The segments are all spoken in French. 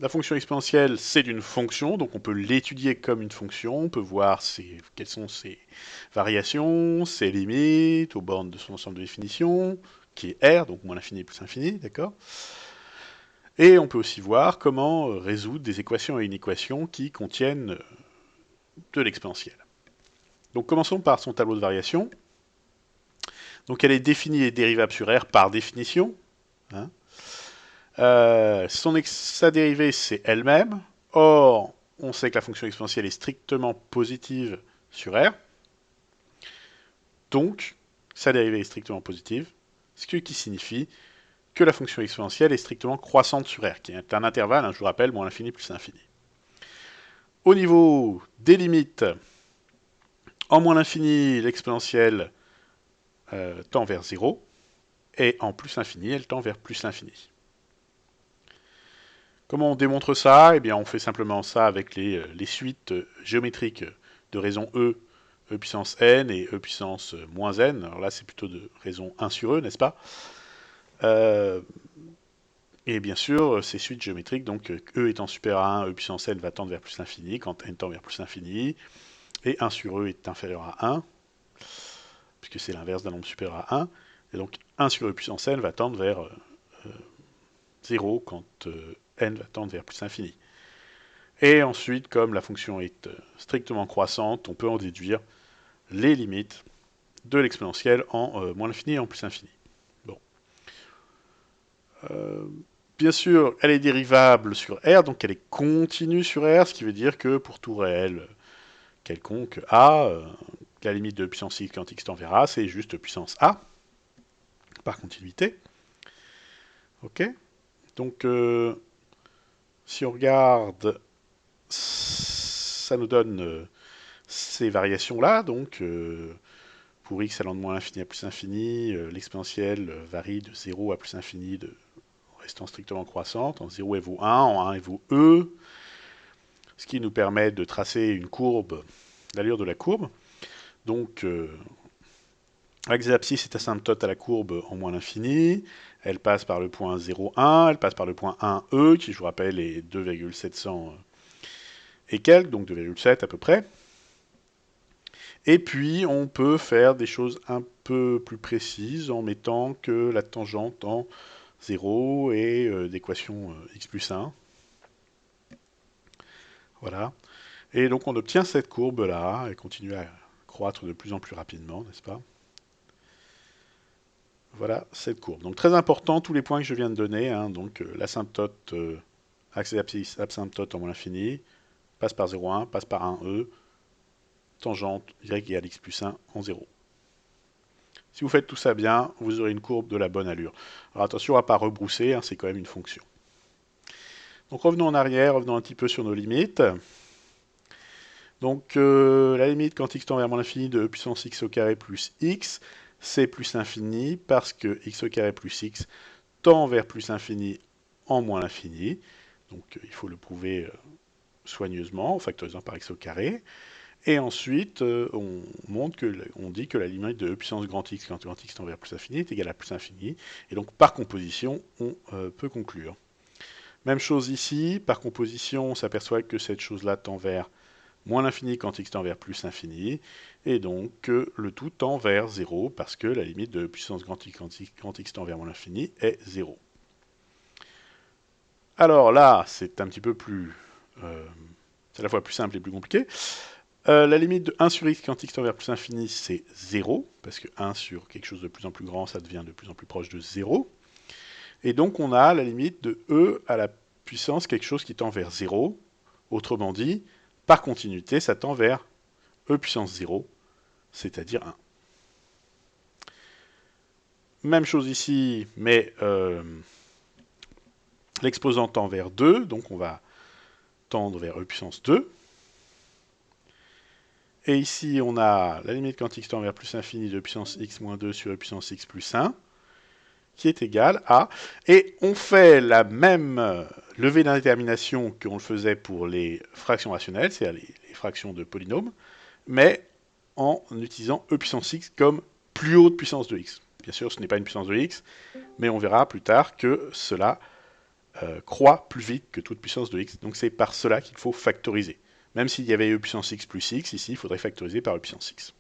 La fonction exponentielle, c'est une fonction, donc on peut l'étudier comme une fonction, on peut voir quelles sont ses variations, ses limites, aux bornes de son ensemble de définition, qui est R, donc moins l'infini plus l'infini, d'accord? Et on peut aussi voir comment résoudre des équations et une équation qui contiennent de l'exponentielle. Donc commençons par son tableau de variation. Donc elle est définie et dérivable sur R par définition, hein. Sa dérivée, c'est elle-même. Or, on sait que la fonction exponentielle est strictement positive sur R. Donc, sa dérivée est strictement positive, ce qui signifie que la fonction exponentielle est strictement croissante sur R, qui est un intervalle, hein, je vous rappelle, moins l'infini plus l'infini. Au niveau des limites, en moins l'infini, l'exponentielle tend vers 0, et en plus l'infini, elle tend vers plus l'infini. Comment on démontre ça? Eh bien, on fait simplement ça avec les suites géométriques de raison E puissance n et E puissance moins n. Alors là, c'est plutôt de raison 1 sur E, n'est-ce pas? euh, Et bien sûr, ces suites géométriques, donc E étant supérieur à 1, E puissance n va tendre vers plus l'infini, quand n tend vers plus l'infini, et 1 sur E est inférieur à 1, puisque c'est l'inverse d'un nombre supérieur à 1, et donc 1 sur E puissance n va tendre vers 0 quand n va tendre vers plus l'infini. Et ensuite, comme la fonction est strictement croissante, on peut en déduire les limites de l'exponentielle en moins l'infini et en plus l'infini. Bon. Euh, Bien sûr, elle est dérivable sur R, donc elle est continue sur R, ce qui veut dire que pour tout réel quelconque A, la limite de puissance x quand x tend vers A, c'est juste puissance A, par continuité. Ok. Donc, si on regarde, ça nous donne ces variations-là, donc pour x allant de moins l'infini à plus l'infini, l'exponentielle varie de 0 à plus l'infini en restant strictement croissante. En 0 elle vaut 1, en 1 elle vaut E, ce qui nous permet de tracer une courbe, l'allure de la courbe. Donc, avec des abscisses est asymptote à la courbe en moins l'infini. Elle passe par le point 0, 1, elle passe par le point 1, E, qui je vous rappelle est 2,700 et quelques, donc 2,7 à peu près. Et puis, on peut faire des choses un peu plus précises en mettant que la tangente en 0 et d'équation x plus 1. Voilà. Et donc, on obtient cette courbe-là. Elle continue à croître de plus en plus rapidement, n'est-ce pas? Voilà cette courbe. Donc, très important, tous les points que je viens de donner. Hein, donc, l'asymptote, axe d'abscisse, asymptote en moins l'infini, passe par 0,1, passe par 1e, tangente y égale x plus 1 en 0. Si vous faites tout ça bien, vous aurez une courbe de la bonne allure. Alors attention à ne pas rebrousser, hein, c'est quand même une fonction. Donc revenons en arrière, revenons un petit peu sur nos limites. Donc la limite quand x tend vers moins l'infini de e puissance x au carré plus x, c'est plus l'infini parce que x au carré plus x tend vers plus l'infini en moins l'infini. Donc il faut le prouver soigneusement en factorisant par x au carré. Et ensuite, on dit que la limite de e puissance grand X quand grand X tend vers plus infini est égale à plus infini. Et donc, par composition, on peut conclure. Même chose ici, par composition, on s'aperçoit que cette chose-là tend vers moins l'infini quand X tend vers plus infini. Et donc, le tout tend vers 0 parce que la limite de e puissance grand X quand X tend vers moins l'infini est 0. Alors là, c'est un petit peu plus... c'est à la fois plus simple et plus compliqué. La limite de 1 sur x quand x tend vers plus infini, c'est 0, parce que 1 sur quelque chose de plus en plus grand, ça devient de plus en plus proche de 0. Et donc on a la limite de e à la puissance quelque chose qui tend vers 0. Autrement dit, par continuité, ça tend vers e puissance 0, c'est-à-dire 1. Même chose ici, mais l'exposant tend vers 2, donc on va tendre vers e puissance 2. Et ici, on a la limite quand x tend vers plus infini de puissance x moins 2 sur e puissance x plus 1, qui est égal à... Et on fait la même levée d'indétermination qu'on le faisait pour les fractions rationnelles, c'est-à-dire les fractions de polynômes, mais en utilisant e puissance x comme plus haute puissance de x. Bien sûr, ce n'est pas une puissance de x, mais on verra plus tard que cela croît plus vite que toute puissance de x. Donc c'est par cela qu'il faut factoriser. Même s'il y avait e puissance x plus x, ici il faudrait factoriser par e puissance x.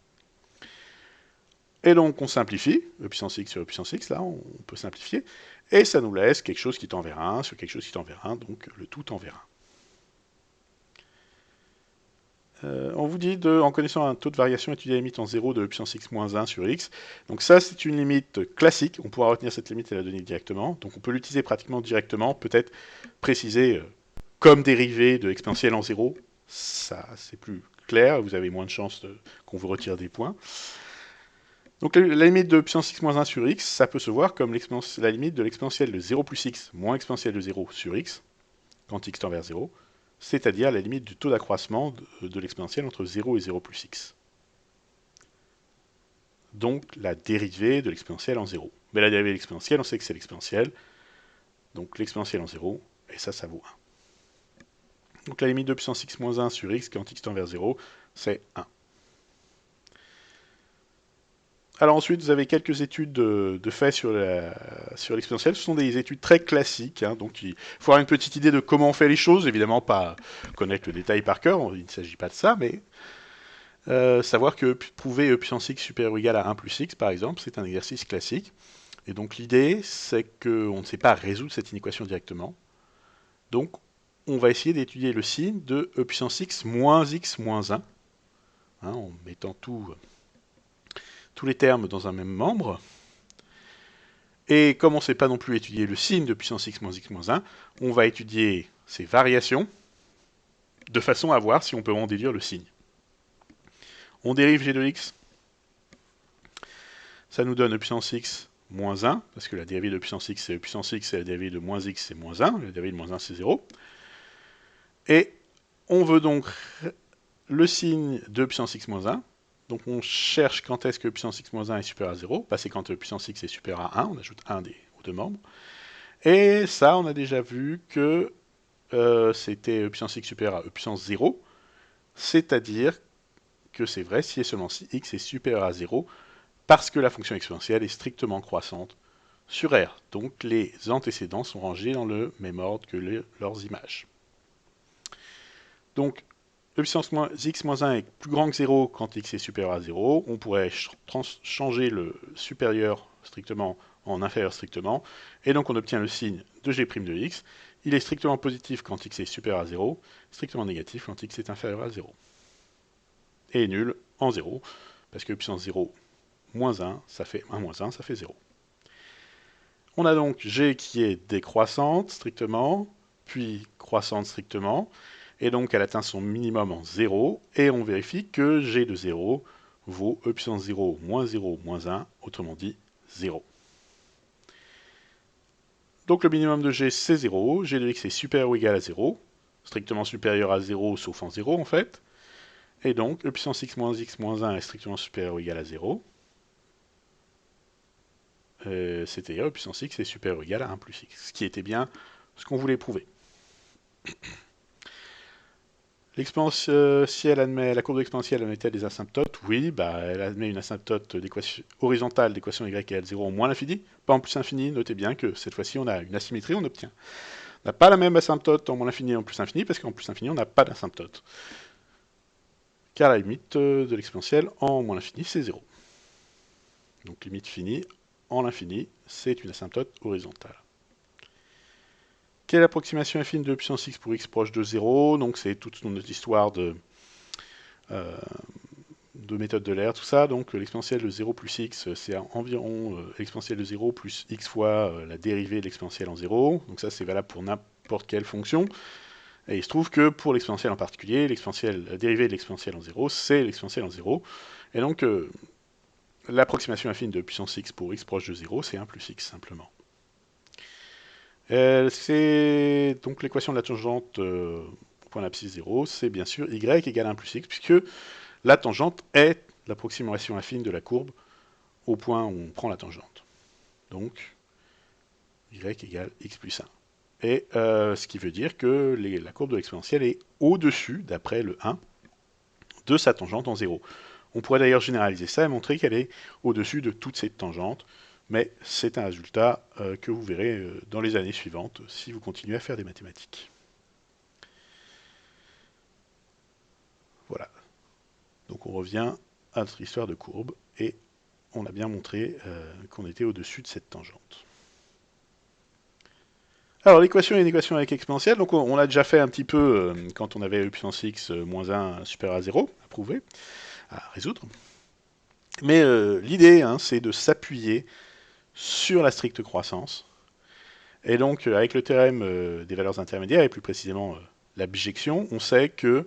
Et donc on simplifie, e puissance x sur e puissance x, là on peut simplifier, et ça nous laisse quelque chose qui tend vers 1 sur quelque chose qui tend vers 1, donc le tout tend vers 1. On vous dit, en connaissant un taux de variation, étudier la limite en 0 de e puissance x moins 1 sur x. Donc ça, c'est une limite classique. On pourra retenir cette limite et la donner directement. Donc on peut l'utiliser pratiquement directement. Peut-être préciser comme dérivée de l'exponentielle en 0. Ça, c'est plus clair. Vous avez moins de chances qu'on vous retire des points. Donc la limite de e puissance x moins 1 sur x, ça peut se voir comme la limite de l'exponentielle de 0 plus x moins exponentielle de 0 sur x, quand x tend vers 0. C'est-à-dire la limite du taux d'accroissement de l'exponentielle entre 0 et 0 plus x. Donc la dérivée de l'exponentielle en 0. Mais la dérivée de l'exponentielle, on sait que c'est l'exponentielle. Donc l'exponentielle en 0, et ça vaut 1. Donc la limite de puissance x moins 1 sur x quand x tend vers 0, c'est 1. Alors ensuite, vous avez quelques études de fait sur l'exponentielle. Ce sont des études très classiques, hein, donc il faut avoir une petite idée de comment on fait les choses. Évidemment, pas connaître le détail par cœur, il ne s'agit pas de ça, mais savoir que prouver e puissance x supérieur ou égal à 1 plus x, par exemple, c'est un exercice classique. Et donc l'idée, c'est qu'on ne sait pas résoudre cette inéquation directement. Donc on va essayer d'étudier le signe de e puissance x moins 1, hein, en mettant tous les termes dans un même membre. Et comme on ne sait pas non plus étudier le signe de puissance x moins 1, on va étudier ces variations de façon à voir si on peut en déduire le signe. On dérive g de x, ça nous donne e puissance x moins 1, parce que la dérivée de puissance x c'est e puissance x, et la dérivée de moins x c'est moins 1, la dérivée de moins 1 c'est 0. Et on veut donc le signe de puissance x moins 1, donc on cherche quand est-ce que puissance x moins 1 est supérieur à 0, bah c'est quand puissance x est supérieur à 1, on ajoute 1 aux deux membres. Et ça, on a déjà vu que c'était e puissance x supérieur à e puissance 0, c'est-à-dire que c'est vrai si et seulement si x est supérieur à 0, parce que la fonction exponentielle est strictement croissante sur R. Donc les antécédents sont rangés dans le même ordre que leurs images. Donc e puissance x moins 1 est plus grand que 0 quand x est supérieur à 0. On pourrait changer le supérieur strictement en inférieur strictement. Et donc on obtient le signe de g' de x. Il est strictement positif quand x est supérieur à 0, strictement négatif quand x est inférieur à 0. Et nul en 0, parce que puissance 0 moins 1, ça fait 1 moins 1, ça fait 0. On a donc g qui est décroissante strictement, puis croissante strictement, et donc elle atteint son minimum en 0, et on vérifie que g de 0 vaut e puissance 0 moins 1, autrement dit 0. Donc le minimum de g c'est 0, g de x est supérieur ou égal à 0, strictement supérieur à 0 sauf en 0 en fait, et donc e puissance x moins 1 est strictement supérieur ou égal à 0, c'est-à-dire e puissance x est supérieur ou égal à 1 plus x, ce qui était bien ce qu'on voulait prouver. L'exponentielle admet, la courbe exponentielle admet-elle des asymptotes? Oui, elle admet une asymptote horizontale d'équation y égale 0 en moins l'infini, pas en plus infini. Notez bien que cette fois-ci, on a une asymétrie, on obtient. On n'a pas la même asymptote en moins l'infini et en plus infini, parce qu'en plus infini, on n'a pas d'asymptote. Car la limite de l'exponentielle en moins l'infini, c'est 0. Donc limite finie en l'infini, c'est une asymptote horizontale. Quelle approximation affine de puissance x pour x proche de 0? Donc c'est toute notre histoire de méthode de l'air, tout ça. Donc l'exponentielle de 0 plus x, c'est environ l'exponentielle de 0 plus x fois la dérivée de l'exponentielle en 0. Donc ça, c'est valable pour n'importe quelle fonction. Et il se trouve que pour l'exponentielle en particulier, la dérivée de l'exponentielle en 0, c'est l'exponentielle en 0. Et donc l'approximation affine de puissance x pour x proche de 0, c'est 1 plus x simplement. C'est donc l'équation de la tangente au point d'abscisse 0, c'est bien sûr y égale 1 plus x, puisque la tangente est l'approximation affine de la courbe au point où on prend la tangente. Donc, y égale x plus 1. Et ce qui veut dire que la courbe de l'exponentielle est au-dessus, d'après le 1, de sa tangente en 0. On pourrait d'ailleurs généraliser ça et montrer qu'elle est au-dessus de toutes ces tangentes, mais c'est un résultat que vous verrez dans les années suivantes si vous continuez à faire des mathématiques. Voilà. Donc on revient à notre histoire de courbe et on a bien montré qu'on était au-dessus de cette tangente. Alors l'équation est une équation avec exponentielle, donc on l'a déjà fait un petit peu quand on avait e puissance x moins 1 supérieur à 0, à prouver, à résoudre. Mais l'idée, c'est de s'appuyer sur la stricte croissance. Et donc, avec le théorème des valeurs intermédiaires, et plus précisément la bijection, on sait que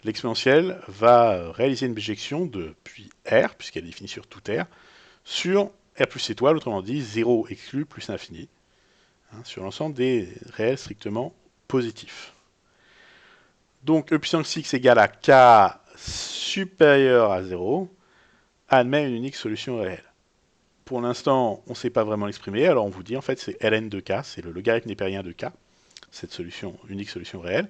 l'exponentielle va réaliser une bijection depuis R, puisqu'elle est définie sur tout R, sur R plus étoile, autrement dit 0 exclu plus infini, sur l'ensemble des réels strictement positifs. Donc e puissance x égale à k supérieur à 0 admet une unique solution réelle. Pour l'instant, on ne sait pas vraiment l'exprimer, alors on vous dit en fait c'est ln de k, c'est le logarithme népérien de k, cette solution, unique solution réelle.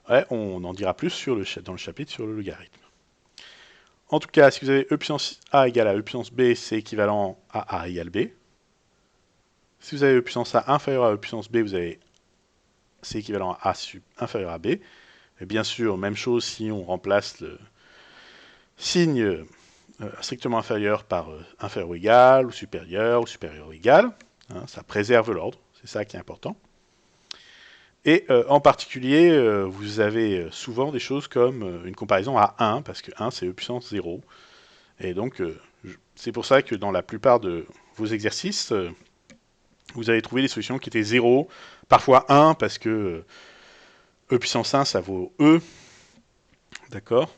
Ouais, on en dira plus dans le chapitre sur le logarithme. En tout cas, si vous avez e puissance a égale à e puissance b, c'est équivalent à a égale b. Si vous avez e puissance a inférieur à e puissance b, c'est équivalent à a inférieur à b. Et bien sûr, même chose si on remplace le signe strictement inférieur par inférieur ou égal, ou supérieur ou égal. Ça préserve l'ordre, c'est ça qui est important. Et en particulier, vous avez souvent des choses comme une comparaison à 1, parce que 1 c'est e puissance 0. Et donc, c'est pour ça que dans la plupart de vos exercices, vous allez trouver des solutions qui étaient 0, parfois 1, parce que e puissance 1 ça vaut e, d'accord.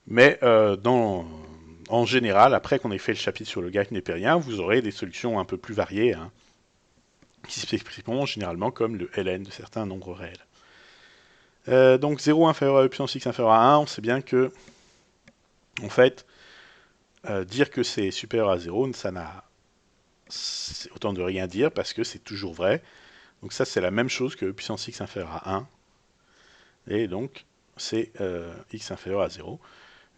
Mais en général, après qu'on ait fait le chapitre sur le logarithme népérien, vous aurez des solutions un peu plus variées, qui s'exprimeront généralement comme le ln de certains nombres réels. Donc 0 inférieur à e puissance x inférieur à 1, on sait bien que, en fait, dire que c'est supérieur à 0, ça n'a autant de rien dire, parce que c'est toujours vrai. Donc ça, c'est la même chose que e puissance x inférieur à 1. Et donc, c'est x inférieur à 0.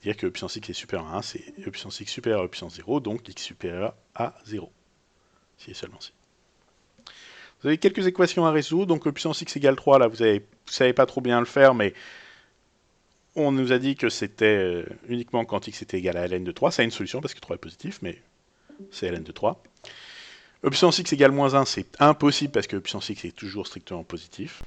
Dire que e puissance x est supérieur à 1, c'est e puissance x supérieur à e puissance 0, donc x supérieur à 0. Si et seulement si. Vous avez quelques équations à résoudre, donc e puissance x égale 3, là vous savez pas trop bien le faire, mais on nous a dit que c'était uniquement quand x était égal à ln de 3, ça a une solution parce que 3 est positif, mais c'est ln de 3. E puissance x égale moins 1, c'est impossible parce que e puissance x est toujours strictement positif.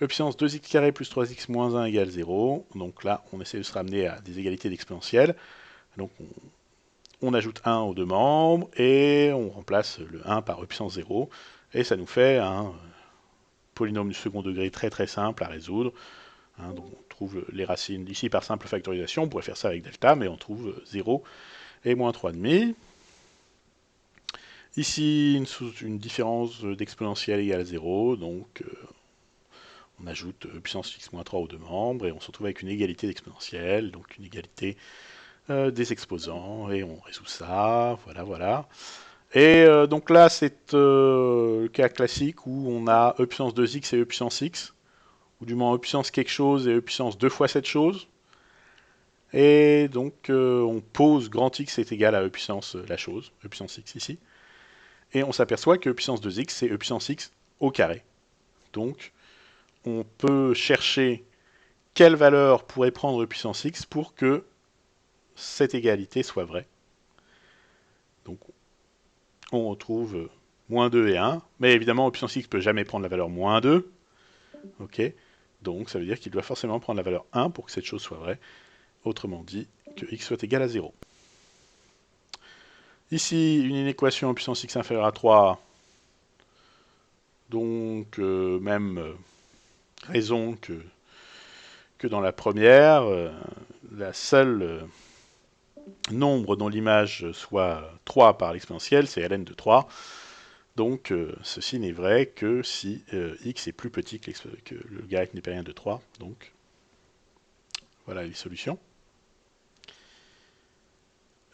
E puissance 2x carré plus 3x moins 1 égale 0, donc là on essaie de se ramener à des égalités d'exponentielle, donc on ajoute 1 aux deux membres, et on remplace le 1 par e puissance 0, et ça nous fait un polynôme du second degré très très simple à résoudre. Donc on trouve les racines ici par simple factorisation, on pourrait faire ça avec delta, mais on trouve 0 et moins 3,5. Ici, une différence d'exponentielle égale à 0, donc on ajoute puissance x moins 3 aux deux membres, et on se retrouve avec une égalité d'exponentielle, donc une égalité des exposants, et on résout ça, voilà. Et donc là, c'est le cas classique où on a e puissance 2x et e puissance x, ou du moins e puissance quelque chose et e puissance 2 fois cette chose. Et donc on pose grand x est égal à e puissance la chose, e puissance x ici. Et on s'aperçoit que e puissance 2x, c'est e puissance x au carré. Donc on peut chercher quelle valeur pourrait prendre e puissance x pour que cette égalité soit vraie. Donc on retrouve moins 2 et 1, mais évidemment e puissance x ne peut jamais prendre la valeur moins 2. Ok, donc ça veut dire qu'il doit forcément prendre la valeur 1 pour que cette chose soit vraie. Autrement dit, que x soit égal à 0. Ici, une équation en puissance x inférieure à 3. Donc, même raison que dans la première. La seule nombre dont l'image soit 3 par l'exponentielle, c'est ln de 3. Donc, ceci n'est vrai que si x est plus petit que le logarithme népérien de 3. Donc, voilà les solutions.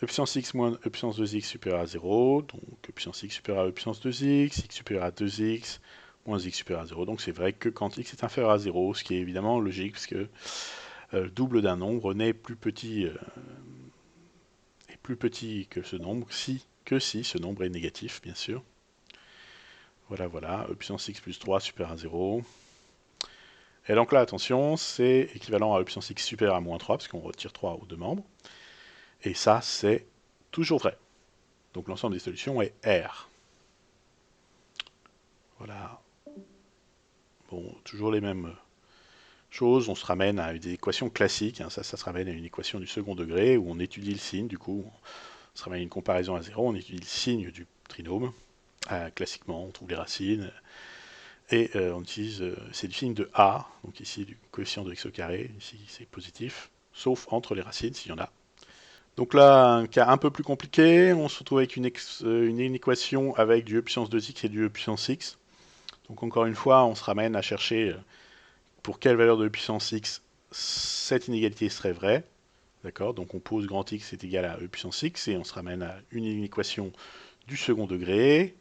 E puissance x moins e puissance 2x supérieur à 0, donc e puissance x supérieur à e puissance 2x, x supérieur à 2x, moins x supérieur à 0. Donc c'est vrai que quand x est inférieur à 0, ce qui est évidemment logique, parce que le double d'un nombre n'est plus petit et plus petit que ce nombre, si ce nombre est négatif, bien sûr. Voilà, voilà, e puissance x plus 3 supérieur à 0. Et donc là, attention, c'est équivalent à e puissance x supérieur à moins 3, parce qu'on retire 3 aux deux membres. Et ça, c'est toujours vrai. Donc l'ensemble des solutions est R. Voilà. Bon, toujours les mêmes choses. On se ramène à des équations classiques. Hein. Ça se ramène à une équation du second degré, où on étudie le signe, du coup, on se ramène à une comparaison à 0, on étudie le signe du trinôme. Classiquement, on trouve les racines. Et on utilise, c'est du signe de A, donc ici du coefficient de x au carré, ici c'est positif, sauf entre les racines s'il y en a. Donc là, un cas un peu plus compliqué, on se retrouve avec une équation avec du e puissance 2x et du e puissance x. Donc encore une fois, on se ramène à chercher pour quelle valeur de e puissance x cette inégalité serait vraie. D'accord. Donc on pose grand X est égal à e puissance x et on se ramène à une équation du second degré.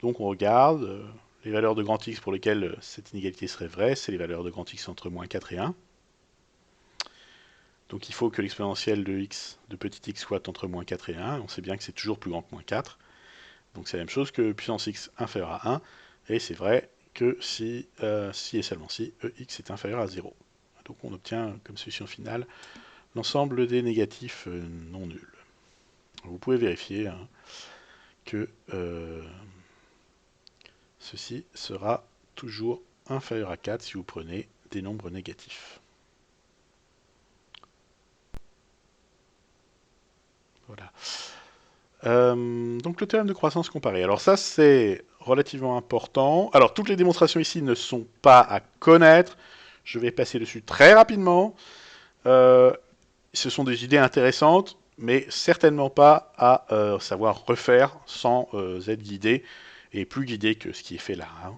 Donc on regarde les valeurs de grand X pour lesquelles cette inégalité serait vraie, c'est les valeurs de grand X entre moins 4 et 1. Donc il faut que l'exponentielle de x, de petit x, soit entre moins 4 et 1. On sait bien que c'est toujours plus grand que moins 4. Donc c'est la même chose que puissance x inférieure à 1. Et c'est vrai que si et seulement si ex est inférieur à 0. Donc on obtient comme solution finale l'ensemble des négatifs non nuls. Vous pouvez vérifier hein, que ceci sera toujours inférieur à 4 si vous prenez des nombres négatifs. Voilà. Donc le théorème de croissance comparée. Alors ça c'est relativement important. Alors toutes les démonstrations ici ne sont pas à connaître. Je vais passer dessus très rapidement. Ce sont des idées intéressantes, mais certainement pas à savoir refaire sans être guidé, et plus guidé que ce qui est fait là. Hein.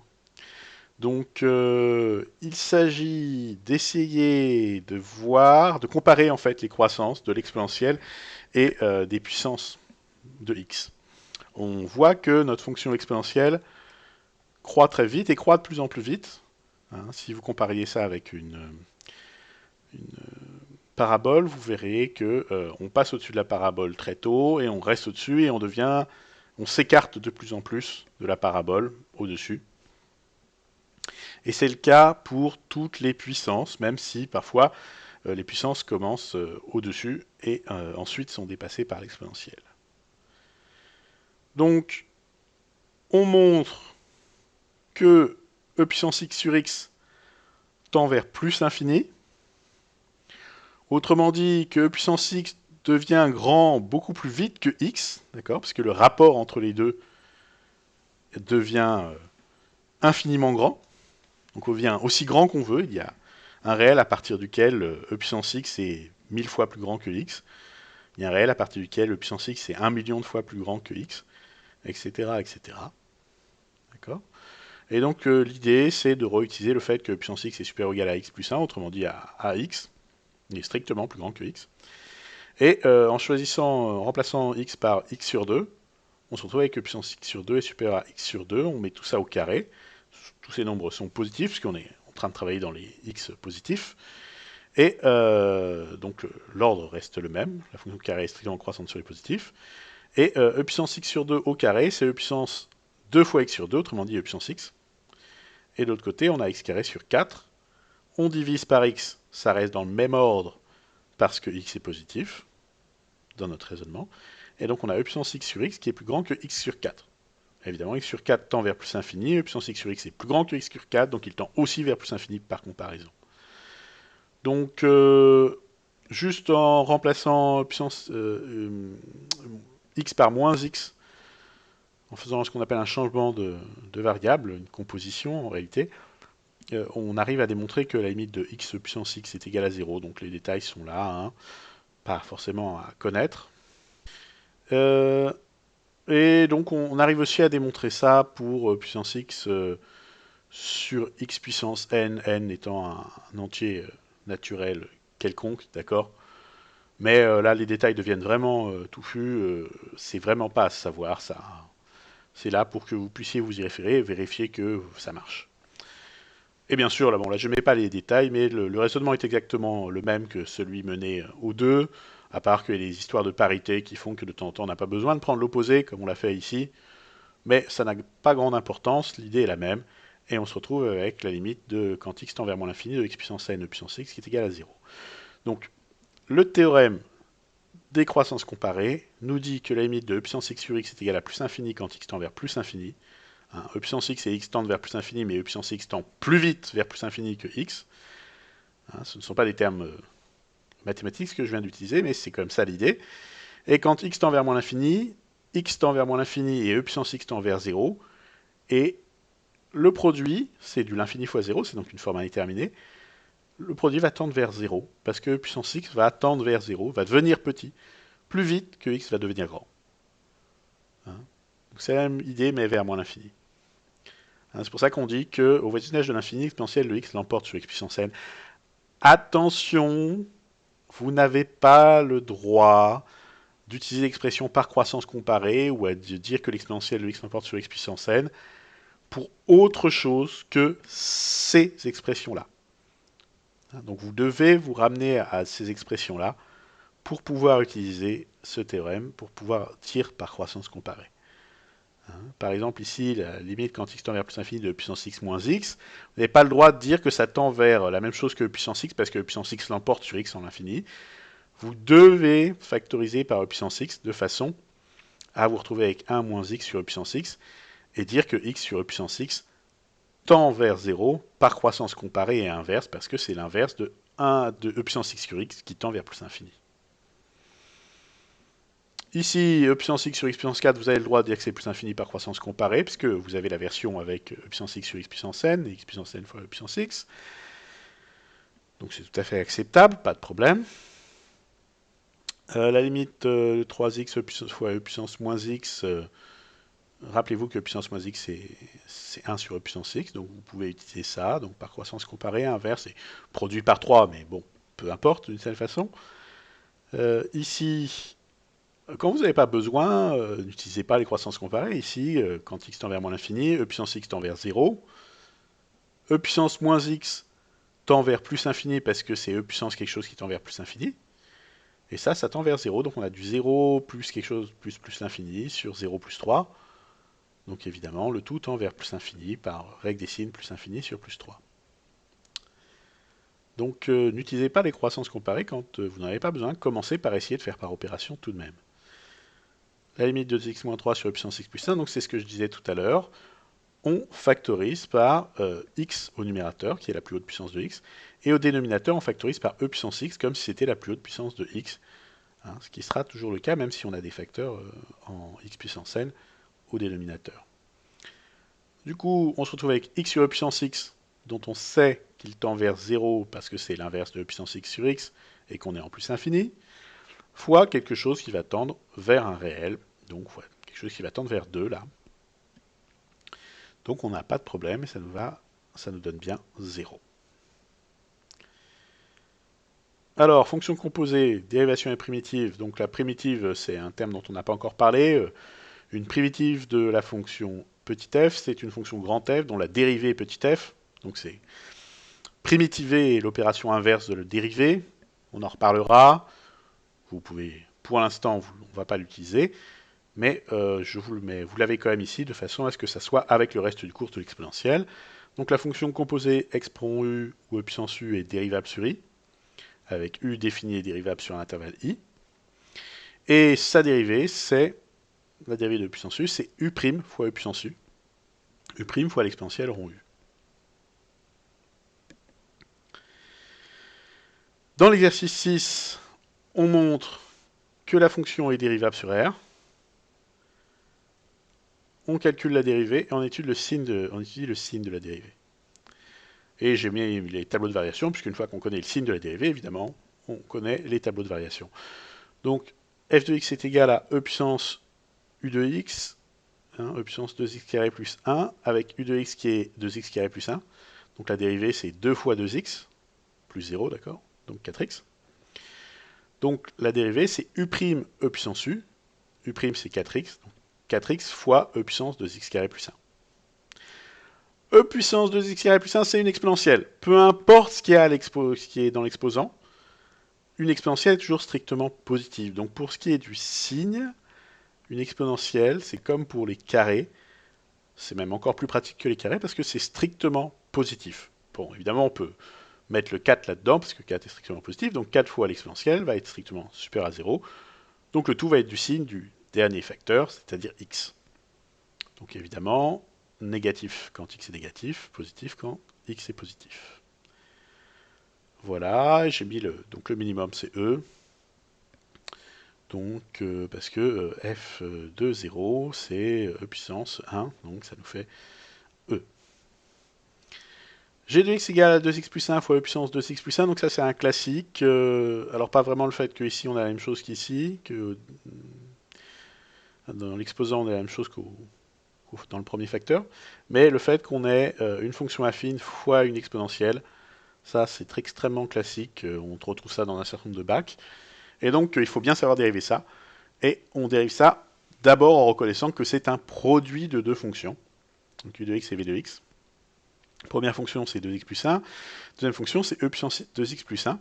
Donc il s'agit d'essayer de voir, de comparer en fait les croissances de l'exponentielle et des puissances de x. On voit que notre fonction exponentielle croît très vite et croît de plus en plus vite. Hein, si vous compariez ça avec une parabole, vous verrez que on passe au-dessus de la parabole très tôt et on reste au-dessus et on s'écarte de plus en plus de la parabole au-dessus. Et c'est le cas pour toutes les puissances, même si parfois les puissances commencent au-dessus et ensuite sont dépassées par l'exponentielle. Donc, on montre que e puissance x sur x tend vers plus l'infini. Autrement dit, que e puissance x devient grand beaucoup plus vite que x, d'accord, parce que le rapport entre les deux devient infiniment grand. Donc on devient aussi grand qu'on veut. Il y a un réel à partir duquel e puissance x est 1000 fois plus grand que x. Il y a un réel à partir duquel e puissance x est 1 million de fois plus grand que x, etc. etc. D'accord. Et donc l'idée, c'est de réutiliser le fait que puissance x est supérieur ou égal à x plus 1, autrement dit à x, il est strictement plus grand que x. Et en remplaçant x par x sur 2, on se retrouve avec que puissance x sur 2 est supérieure à x sur 2, on met tout ça au carré. Tous ces nombres sont positifs, puisqu'on est en train de travailler dans les x positifs. Et donc l'ordre reste le même, la fonction carré est strictement croissante sur les positifs. Et e puissance x sur 2 au carré, c'est e puissance 2 fois x sur 2, autrement dit e puissance x. Et de l'autre côté, on a x carré sur 4. On divise par x, ça reste dans le même ordre parce que x est positif, dans notre raisonnement. Et donc on a e puissance x sur x qui est plus grand que x sur 4. Évidemment, x sur 4 tend vers plus infini, e puissance x sur x est plus grand que x sur 4, donc il tend aussi vers plus infini par comparaison. Donc, juste en remplaçant puissance x par moins x, en faisant ce qu'on appelle un changement de variable, une composition en réalité, on arrive à démontrer que la limite de x puissance x est égale à 0. Donc les détails sont là, hein, pas forcément à connaître. Et donc on arrive aussi à démontrer ça pour puissance x sur x puissance n étant un entier naturel quelconque, d'accord. Mais là, les détails deviennent vraiment touffus. C'est vraiment pas à savoir, ça. C'est là pour que vous puissiez vous y référer et vérifier que ça marche. Et bien sûr, là, bon, là je ne mets pas les détails, mais le raisonnement est exactement le même que celui mené au 2. à part qu'il y a des histoires de parité qui font que de temps en temps on n'a pas besoin de prendre l'opposé, comme on l'a fait ici, mais ça n'a pas grande importance, l'idée est la même, et on se retrouve avec la limite de quand x tend vers moins l'infini de x puissance n e puissance x qui est égal à 0. Donc, le théorème des croissances comparées nous dit que la limite de e puissance x sur x est égale à plus infini quand x tend vers plus infini. Hein, e puissance x et x tendent vers plus infini, mais e puissance x tend plus vite vers plus infini que x. Hein, ce ne sont pas des termes mathématiques que je viens d'utiliser, mais c'est comme ça l'idée. Et quand x tend vers moins l'infini, x tend vers moins l'infini et e puissance x tend vers 0. Et le produit, c'est du l'infini fois 0, c'est donc une forme indéterminée. Le produit va tendre vers 0, parce que e puissance x va tendre vers 0, va devenir petit, plus vite que x va devenir grand. Hein, c'est la même idée, mais vers moins l'infini. Hein, c'est pour ça qu'on dit qu'au voisinage de l'infini, l'exponentielle de x l'emporte sur x puissance n. Attention, vous n'avez pas le droit d'utiliser l'expression par croissance comparée ou à dire que l'exponentielle de x l'emporte sur x puissance n pour autre chose que ces expressions-là. Donc vous devez vous ramener à ces expressions-là pour pouvoir utiliser ce théorème, pour pouvoir dire par croissance comparée. Par exemple, ici, la limite quand x tend vers plus infini de puissance x moins x, vous n'avez pas le droit de dire que ça tend vers la même chose que puissance x, parce que puissance x l'emporte sur x en l'infini. Vous devez factoriser par e puissance x de façon à vous retrouver avec 1 moins x sur e puissance x, et dire que x sur e puissance x tend vers 0 par croissance comparée et inverse, parce que c'est l'inverse de 1 de e puissance x sur x qui tend vers plus infini. Ici, e puissance x sur x puissance 4, vous avez le droit de dire que c'est plus infini par croissance comparée, puisque vous avez la version avec e puissance x sur x puissance n, et x puissance n fois e puissance x. Donc c'est tout à fait acceptable, pas de problème. La limite de 3x fois e puissance moins x, rappelez-vous que e puissance moins x c'est 1 sur e puissance x, donc vous pouvez utiliser ça, donc par croissance comparée, inverse, et produit par 3, mais bon, peu importe d'une certaine façon. Ici, quand vous n'avez pas besoin, n'utilisez pas les croissances comparées. Ici, quand x tend vers moins l'infini, e puissance x tend vers 0. E puissance moins x tend vers plus infini parce que c'est e puissance quelque chose qui tend vers plus infini. Et ça tend vers 0. Donc on a du 0 plus quelque chose plus l'infini sur 0 plus 3. Donc évidemment, le tout tend vers plus infini par règle des signes plus infini sur plus 3. Donc n'utilisez pas les croissances comparées quand vous n'en avez pas besoin. Commencez par essayer de faire par opération tout de même. La limite de 2x-3 sur e puissance x plus 1, donc c'est ce que je disais tout à l'heure. On factorise par x au numérateur, qui est la plus haute puissance de x, et au dénominateur, on factorise par e puissance x, comme si c'était la plus haute puissance de x, hein, ce qui sera toujours le cas, même si on a des facteurs en x puissance n au dénominateur. Du coup, on se retrouve avec x sur e puissance x, dont on sait qu'il tend vers 0, parce que c'est l'inverse de e puissance x sur x, et qu'on est en plus infini, fois quelque chose qui va tendre vers un réel, donc voilà, quelque chose qui va tendre vers 2 là. Donc on n'a pas de problème et ça nous donne bien 0. Alors, fonction composée, dérivation et primitive. Donc la primitive, c'est un terme dont on n'a pas encore parlé. Une primitive de la fonction petit f, c'est une fonction grand F dont la dérivée est petit f. Donc c'est primitiver l'opération inverse de le dérivé. On en reparlera. Vous pouvez, pour l'instant, on ne va pas l'utiliser, mais je vous le mets, vous l'avez quand même ici, de façon à ce que ça soit avec le reste du cours de l'exponentielle. Donc la fonction composée exp u ou e puissance u est dérivable sur i, avec u défini et dérivable sur un intervalle i. Et sa dérivée, c'est, la dérivée de e puissance u, c'est u' fois e puissance u. U' fois l'exponentielle rond u. Dans l'exercice 6, on montre que la fonction est dérivable sur R. On calcule la dérivée et on étudie le signe de la dérivée. Et j'ai mis les tableaux de variation, puisqu'une fois qu'on connaît le signe de la dérivée, évidemment, on connaît les tableaux de variation. Donc, f de x est égal à e puissance u de x, hein, e puissance 2x carré plus 1, avec u de x qui est 2x carré plus 1. Donc la dérivée, c'est 2 fois 2x, plus 0, d'accord? Donc 4x. Donc la dérivée, c'est u' e puissance u. U' c'est 4x, donc 4x fois e puissance 2x carré plus 1. E puissance 2x carré plus 1, c'est une exponentielle. Peu importe ce qu'il y a dans l'exposant, une exponentielle est toujours strictement positive. Donc pour ce qui est du signe, une exponentielle, c'est comme pour les carrés. C'est même encore plus pratique que les carrés parce que c'est strictement positif. Bon, évidemment, on peut mettre le 4 là-dedans parce que 4 est strictement positif. Donc 4 fois l'exponentielle va être strictement supérieur à 0. Donc le tout va être du signe du dernier facteur, c'est-à-dire x. Donc évidemment, négatif quand x est négatif, positif quand x est positif. Voilà, j'ai mis donc le minimum c'est e. Donc parce que f de 0 c'est e puissance 1, donc ça nous fait e. G de x égale à 2x plus 1 fois e puissance 2x plus 1, donc ça c'est un classique. Alors pas vraiment le fait qu'ici on a la même chose qu'ici, que dans l'exposant on a la même chose dans le premier facteur, mais le fait qu'on ait une fonction affine fois une exponentielle, ça c'est extrêmement classique, on retrouve ça dans un certain nombre de bacs, et donc il faut bien savoir dériver ça, et on dérive ça d'abord en reconnaissant que c'est un produit de deux fonctions, donc u de x et v de x. Première fonction c'est 2x plus 1, deuxième fonction c'est e puissance 2x plus 1.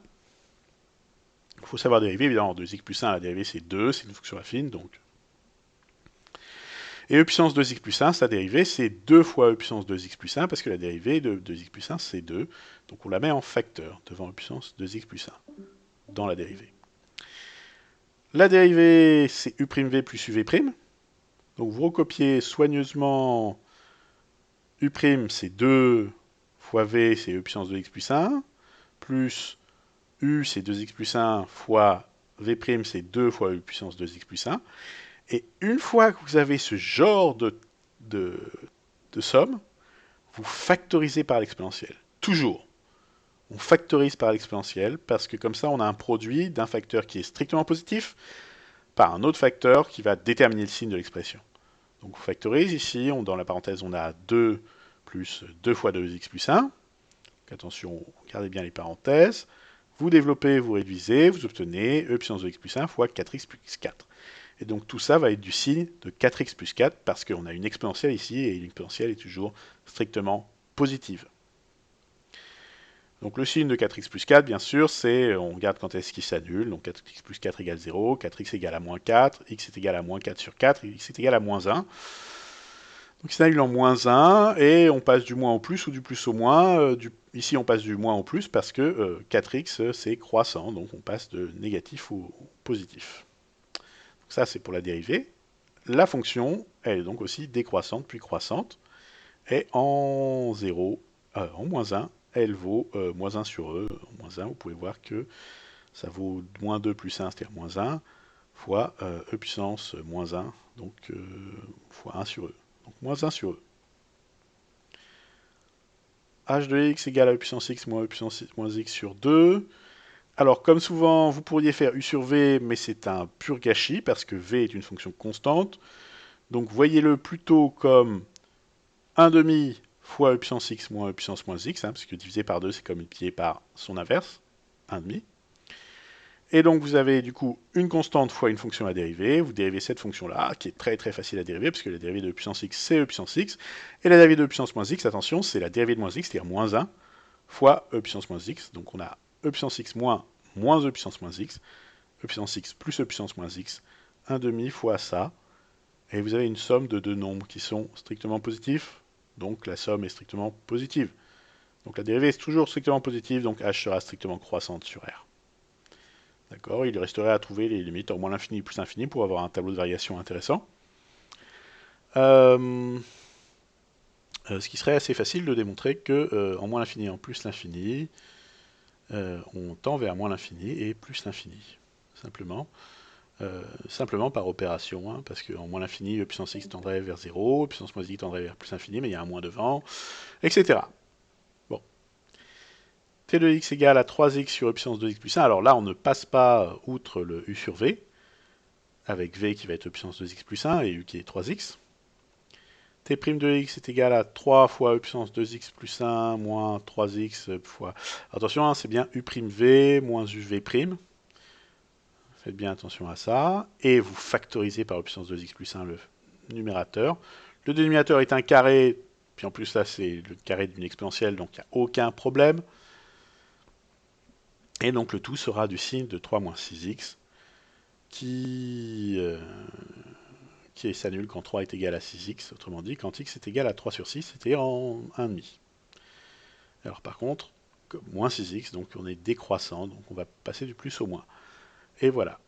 Il faut savoir dériver, évidemment 2x plus 1, la dérivée c'est 2, c'est une fonction affine, donc et e puissance 2x plus 1, sa dérivée, c'est 2 fois e puissance 2x plus 1, parce que la dérivée de 2x plus 1, c'est 2. Donc on la met en facteur devant e puissance 2x plus 1, dans la dérivée. La dérivée, c'est u'v plus uv'. Donc vous recopiez soigneusement u', c'est 2 fois v, c'est e puissance 2x plus 1, plus u, c'est 2x plus 1, fois v', c'est 2 fois e puissance 2x plus 1. Et une fois que vous avez ce genre de somme, vous factorisez par l'exponentielle. Toujours. On factorise par l'exponentielle parce que comme ça, on a un produit d'un facteur qui est strictement positif par un autre facteur qui va déterminer le signe de l'expression. Donc on factorise ici, dans la parenthèse, on a 2 plus 2 fois 2x plus 1. Donc, attention, gardez bien les parenthèses. Vous développez, vous réduisez, vous obtenez e puissance 2x plus 1 fois 4x plus 4. Et donc tout ça va être du signe de 4x plus 4 parce qu'on a une exponentielle ici et une exponentielle est toujours strictement positive. Donc le signe de 4x plus 4, bien sûr, c'est, on regarde quand est-ce qu'il s'annule, donc 4x plus 4 égale 0, 4x égale à moins 4, x est égal à moins 4 sur 4, x est égal à moins 1. Donc il s'annule en moins 1, et on passe du moins au plus ou du plus au moins. Ici on passe du moins au plus parce que 4x c'est croissant, donc on passe de négatif au positif. Ça, c'est pour la dérivée. La fonction, elle est donc aussi décroissante puis croissante. Et en 0, en moins 1, elle vaut moins 1 sur e. En moins 1, vous pouvez voir que ça vaut moins 2 plus 1, c'est-à-dire moins 1, fois e puissance moins 1, donc fois 1 sur e. Donc moins 1 sur e. h de x égale à e puissance x moins e puissance moins x sur 2. Alors, comme souvent, vous pourriez faire u sur v, mais c'est un pur gâchis, parce que v est une fonction constante. Donc, voyez-le plutôt comme 1 demi fois e puissance x moins e puissance moins x, parce que divisé par 2, c'est comme multiplié par son inverse, 1 demi. Et donc, vous avez du coup une constante fois une fonction à dériver. Vous dérivez cette fonction-là, qui est très très facile à dériver, parce que la dérivée de e puissance x, c'est e puissance x. Et la dérivée de e puissance moins x, attention, c'est la dérivée de moins x, c'est-à-dire moins 1, fois e puissance moins x. Donc, on a e puissance x moins e puissance moins x, e puissance x plus e puissance moins x, 1 demi fois ça, et vous avez une somme de deux nombres qui sont strictement positifs, donc la somme est strictement positive. Donc la dérivée est toujours strictement positive, donc h sera strictement croissante sur r. D'accord, il resterait à trouver les limites en moins l'infini plus l'infini pour avoir un tableau de variation intéressant. Ce qui serait assez facile de démontrer que en moins l'infini et en plus l'infini, on tend vers moins l'infini et plus l'infini, simplement par opération, hein, parce qu'en moins l'infini, e puissance x tendrait vers 0, e puissance moins x tendrait vers plus l'infini, mais il y a un moins devant, etc. Bon. T de x égale à 3x sur e puissance 2x plus 1, alors là on ne passe pas outre le u sur v, avec v qui va être e puissance 2x plus 1 et u qui est 3x. T' de x est égal à 3 fois e puissance 2x plus 1 moins 3x fois... Attention, hein, c'est bien u'v moins uv'. Faites bien attention à ça. Et vous factorisez par e puissance 2x plus 1 le numérateur. Le dénominateur est un carré, puis en plus là c'est le carré d'une exponentielle, donc il n'y a aucun problème. Et donc le tout sera du signe de 3 moins 6x qui s'annule quand 3 est égal à 6x. Autrement dit, quand x est égal à 3 sur 6, c'était en 1,5. Alors par contre, moins 6x, donc on est décroissant, donc on va passer du plus au moins. Et voilà.